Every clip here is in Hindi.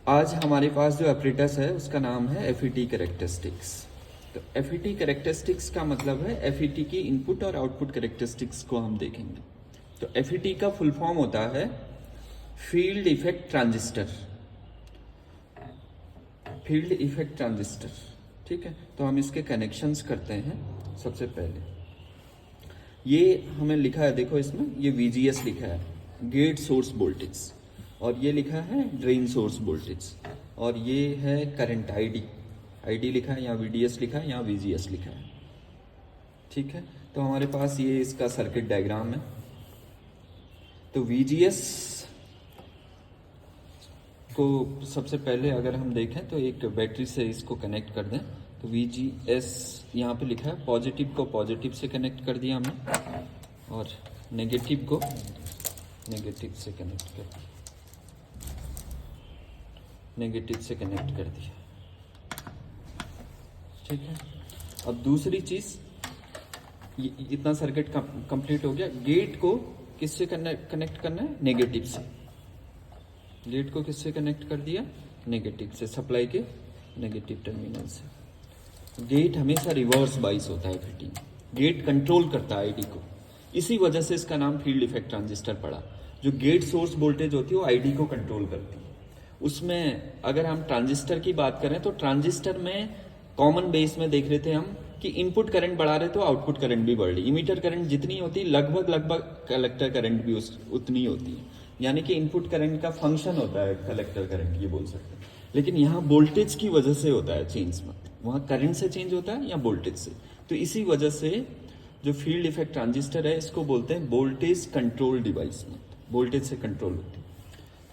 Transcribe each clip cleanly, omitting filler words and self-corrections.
आज हमारे पास जो एपरेटस है उसका नाम है एफईटी कैरेक्टरिस्टिक्स। तो एफईटी कैरेक्टरिस्टिक्स का मतलब है एफईटी की इनपुट और आउटपुट कैरेक्टरिस्टिक्स को हम देखेंगे। तो एफईटी का फुल फॉर्म होता है field effect transistor. Field effect transistor, ठीक है। तो हम इसके कनेक्शंस करते हैं। सबसे पहले ये हमें लिखा है, देखो इसमें ये VGS लिखा है, गेट सोर्स वोल्टेज, और ये लिखा है ड्रेन सोर्स वोल्टेज, और ये है करंट ID लिखा है, यहाँ VDS लिखा है, यहाँ VGS लिखा है, ठीक है। तो हमारे पास ये इसका सर्किट डायग्राम है। तो VGS को सबसे पहले अगर हम देखें तो एक बैटरी से इसको कनेक्ट कर दें। तो VGS यहाँ पे लिखा है, पॉजिटिव को पॉजिटिव से कनेक्ट कर दिया हमने, और नेगेटिव को नेगेटिव से कनेक्ट कर दिया, नेगेटिव से कनेक्ट कर दिया, ठीक है। अब दूसरी चीज, इतना सर्किट कंप्लीट हो गया। गेट को किससे कनेक्ट करना है? नेगेटिव से। गेट को किससे कनेक्ट कर दिया? नेगेटिव से, सप्लाई के नेगेटिव टर्मिनल से। गेट हमेशा रिवर्स बाइस होता है फिटिंग, गेट कंट्रोल करता है आईडी को, इसी वजह से इसका नाम फील्ड इफेक्ट ट्रांजिस्टर पड़ा। जो गेट सोर्स वोल्टेज होती है वो आईडी को कंट्रोल करती है। उसमें अगर हम ट्रांजिस्टर की बात करें तो ट्रांजिस्टर में कॉमन बेस में देख रहे थे हम कि इनपुट करंट बढ़ा रहे तो आउटपुट करंट भी बढ़ रही, इमीटर करंट जितनी होती लगभग कलेक्टर करंट भी उतनी होती है। यानी कि इनपुट करंट का फंक्शन होता है कलेक्टर करंट, ये बोल सकते हैं। लेकिन यहाँ वोल्टेज की वजह से होता है चेंज, मत वहाँ करंट से चेंज होता है या वोल्टेज से। तो इसी वजह से जो फील्ड इफेक्ट ट्रांजिस्टर है इसको बोलते हैं वोल्टेज कंट्रोल डिवाइस, वोल्टेज से कंट्रोल होती है।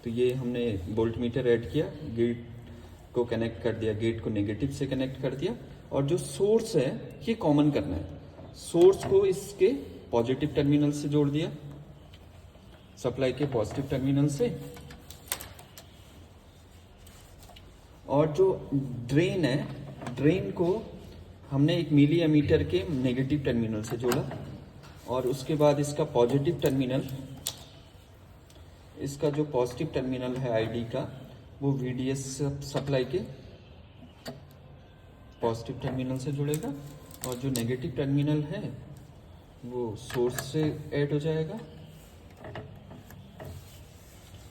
तो ये हमने वोल्ट मीटर ऐड किया, गेट को कनेक्ट कर दिया, गेट को नेगेटिव से कनेक्ट कर दिया, और जो सोर्स है ये कॉमन करना है। सोर्स को इसके पॉजिटिव टर्मिनल से जोड़ दिया, सप्लाई के पॉजिटिव टर्मिनल से, और जो ड्रेन है, ड्रेन को हमने एक मिली एमीटर के नेगेटिव टर्मिनल से जोड़ा, और उसके बाद इसका पॉजिटिव टर्मिनल, इसका जो पॉजिटिव टर्मिनल है आईडी का, वो VDS सप्लाई के पॉजिटिव टर्मिनल से जुड़ेगा, और जो नेगेटिव टर्मिनल है वो सोर्स से ऐड हो जाएगा।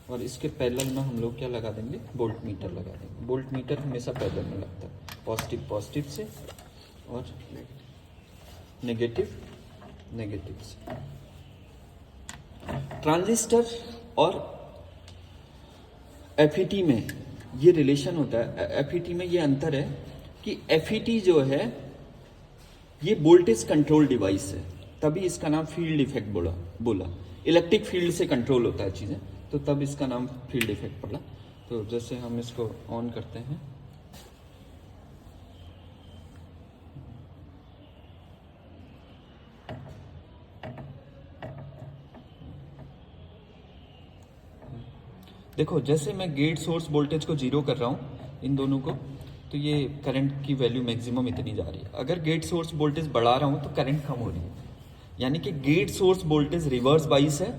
और इसके पैरेलल में हम लोग क्या लगा देंगे? वोल्ट मीटर लगा देंगे। वोल्ट मीटर हमेशा पैरेलल में लगता है, पॉजिटिव पॉजिटिव से और नेगेटिव नेगेटिव से। ट्रांजिस्टर और एफईटी में ये रिलेशन होता है, एफईटी में ये अंतर है कि एफईटी जो है ये वोल्टेज कंट्रोल डिवाइस है, तभी इसका नाम फील्ड इफेक्ट बोला। इलेक्ट्रिक फील्ड से कंट्रोल होता है चीजें, तो तब इसका नाम फील्ड इफेक्ट पड़ा। तो जैसे हम इसको ऑन करते हैं, देखो जैसे मैं गेट सोर्स वोल्टेज को 0 कर रहा हूँ इन दोनों को, तो ये करंट की वैल्यू मैक्सिमम इतनी जा रही है। अगर गेट सोर्स वोल्टेज बढ़ा रहा हूँ तो करंट कम हो रही है। यानी कि gate source voltage reverse bias है,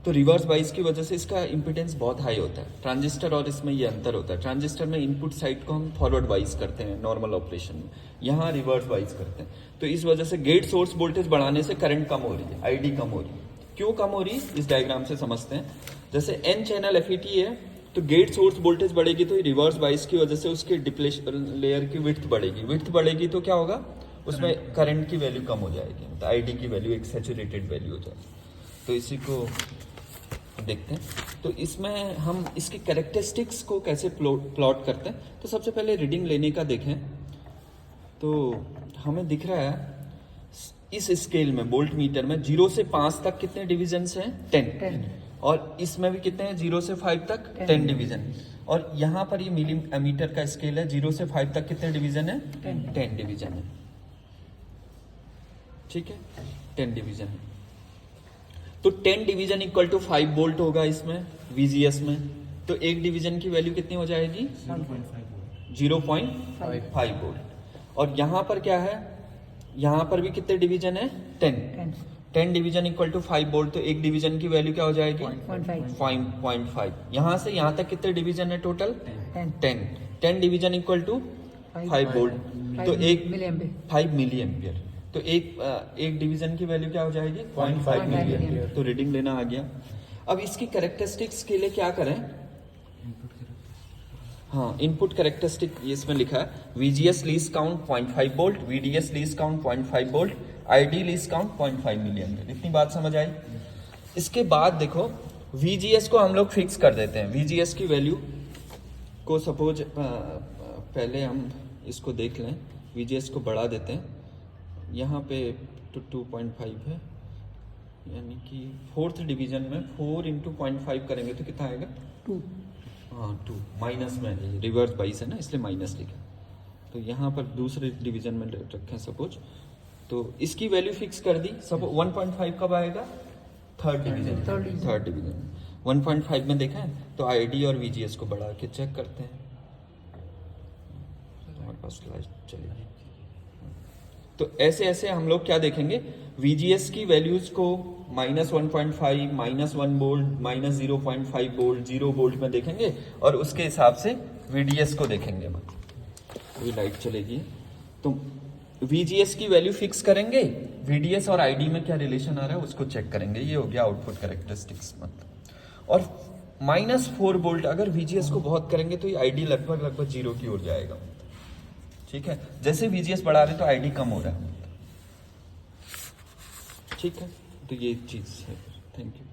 तो रिवर्स बाइस की वजह से इसका इम्पिडेंस बहुत हाई होता है। ट्रांजिस्टर और इसमें ये अंतर होता है, ट्रांजिस्टर में इनपुट साइड को हम फॉरवर्ड बाइस करते हैं नॉर्मल ऑपरेशन में, यहाँ रिवर्स बाइस करते हैं। तो इस वजह से गेट सोर्स वोल्टेज बढ़ाने से करंट कम हो रही है, आईडी कम हो रही है। क्यों कम हो रही है इस डायग्राम से समझते हैं। जैसे N चैनल एफईटी है, तो गेट सोर्स वोल्टेज बढ़ेगी तो रिवर्स बाइस की वजह से उसकी डिप्लेशन लेयर की विड्थ बढ़ेगी, विड्थ बढ़ेगी तो क्या होगा, उसमें करंट की वैल्यू कम हो जाएगी, मतलब आईडी की वैल्यू एक सैचुरेटेड वैल्यू हो जाएगी। तो इसी को देखते हैं। तो इसमें हम इसकी कैरेक्टरिस्टिक्स को कैसे प्लॉट करते हैं। तो सबसे पहले रीडिंग लेने का देखें तो हमें दिख रहा है इस स्केल में, वोल्ट मीटर में 0 से 5 तक कितने डिविजन्स हैं? 10। और इसमें भी कितने हैं? 0 से 5 तक 10 डिवीजन। और यहाँ पर ये मिली एमीटर का स्केल है, 0 से 5 तक कितने डिवीजन है? 10 डिवीजन है, ठीक है, 10 डिवीजन है। तो 10 डिवीजन इक्वल टू 5 वोल्ट होगा इसमें VGS में। तो एक डिवीजन की वैल्यू कितनी हो जाएगी? 0.5 वोल्ट। और यहाँ पर क्या है? यहाँ पर भी कितने डिवीजन है? 10। 10 डिवीजन इक्वल टू 5 वोल्ट, तो एक डिवीजन की वैल्यू क्या हो जाएगी 5.5। यहाँ से यहाँ तक कितने डिवीजन है total 10 division equal to 5 volt, तो एक 5 मिली एम्पियर, तो एक डिवीजन की वैल्यू क्या हो जाएगी 0.5 मिली एम्पियर, तो रीडिंग लेना आ गया। अब इसकी कैरेक्टरिस्टिक्स के लिए क्या करें, हाँ इनपुट कैरेक्टरिस्टिक इसमें लिखा है VGS least count 0.5 volt, VDS least count 0.5 volt, ID least count 0.5 milliampere. इतनी बात समझ आई। इसके बाद देखो VGS को हम लोग फिक्स कर देते हैं। VGS की वैल्यू को सपोज पहले हम इसको देख लें, VGS को बढ़ा देते हैं, यहाँ पे 2.5 है, यानी कि 4th डिवीजन में 4 इंटू 0.5 करेंगे तो कितना आएगा 2, हाँ 2 माइनस में, रिवर्स बाइस है ना इसलिए माइनस लिखा, तो यहाँ पर दूसरे डिवीजन में रखें सपोज, तो इसकी वैल्यू फिक्स कर दी। सपोज 1.5 कब आएगा 3rd डिवीजन 1.5 में देखा है, तो ID और VGS को बढ़ा के चेक करते हैं, हमारे पास स्लाइड चलेगी। तो ऐसे ऐसे हम लोग क्या देखेंगे, VGS की वैल्यूज को -1.5, -1 वोल्ट, -0.5 वोल्ट, 0 वोल्ट में देखेंगे, और उसके हिसाब से VDS को देखेंगे। अभी लाइट चलेगी, तो VGS की वैल्यू फिक्स करेंगे, VDS और ID में क्या रिलेशन आ रहा है उसको चेक करेंगे। ये हो गया आउटपुट कैरेक्टरिस्टिक्स मतलब। और -4 वोल्ट अगर VGS को बहुत करेंगे तो ये ID लगभग 0 की ओर जाएगा, ठीक है। जैसे VGS बढ़ा रहे तो ID कम हो रहा है, ठीक है। तो ये चीज है। Thank you.